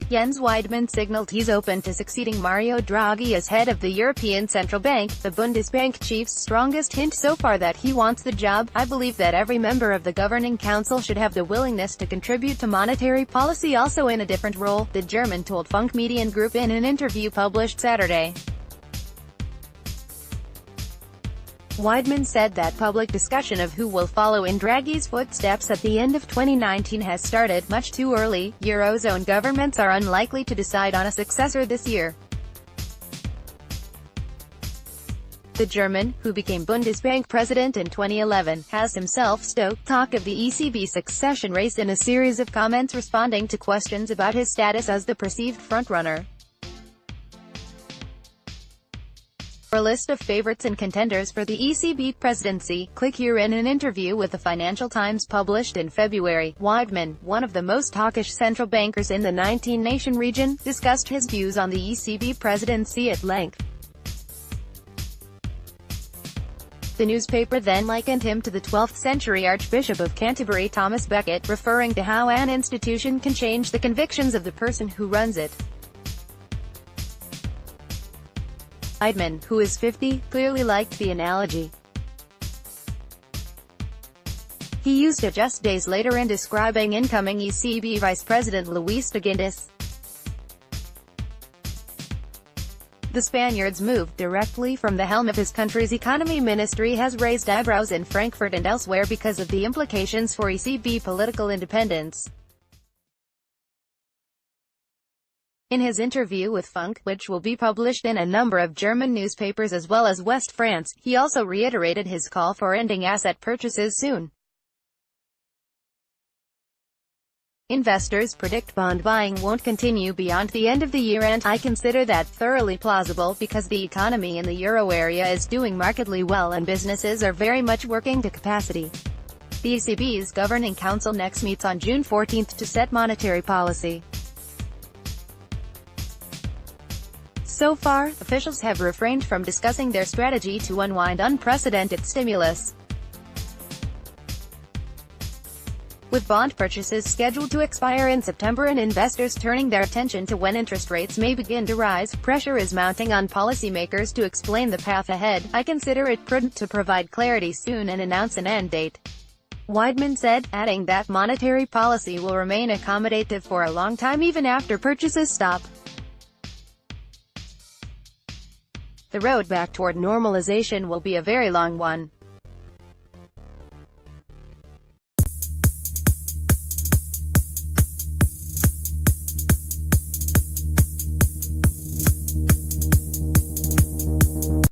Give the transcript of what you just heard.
Jens Weidmann signaled he's open to succeeding Mario Draghi as head of the European Central Bank, the Bundesbank chief's strongest hint so far that he wants the job. "I believe that every member of the governing council should have the willingness to contribute to monetary policy also in a different role," the German told Funke Mediengruppe in an interview published Saturday. Weidmann said that public discussion of who will follow in Draghi's footsteps at the end of 2019 has started much too early. Eurozone governments are unlikely to decide on a successor this year. The German, who became Bundesbank president in 2011, has himself stoked talk of the ECB succession race in a series of comments responding to questions about his status as the perceived frontrunner. For a list of favorites and contenders for the ECB presidency, click here. In an interview with the Financial Times published in February, Weidmann, one of the most hawkish central bankers in the 19-nation region, discussed his views on the ECB presidency at length. The newspaper then likened him to the 12th-century Archbishop of Canterbury Thomas Becket, referring to how an institution can change the convictions of the person who runs it. Weidmann, who is 50, clearly liked the analogy. He used it just days later in describing incoming ECB Vice President Luis de Guindos. The Spaniard's move, directly from the helm of his country's economy ministry, has raised eyebrows in Frankfurt and elsewhere because of the implications for ECB political independence. In his interview with Funke, which will be published in a number of German newspapers as well as West France, he also reiterated his call for ending asset purchases soon. Investors predict bond buying won't continue beyond the end of the year, and I consider that thoroughly plausible because the economy in the euro area is doing markedly well and businesses are very much working to capacity. The ECB's Governing Council next meets on June 14 to set monetary policy. So far, officials have refrained from discussing their strategy to unwind unprecedented stimulus. With bond purchases scheduled to expire in September and investors turning their attention to when interest rates may begin to rise, pressure is mounting on policymakers to explain the path ahead. "I consider it prudent to provide clarity soon and announce an end date," Weidmann said, adding that monetary policy will remain accommodative for a long time even after purchases stop. The road back toward normalization will be a very long one.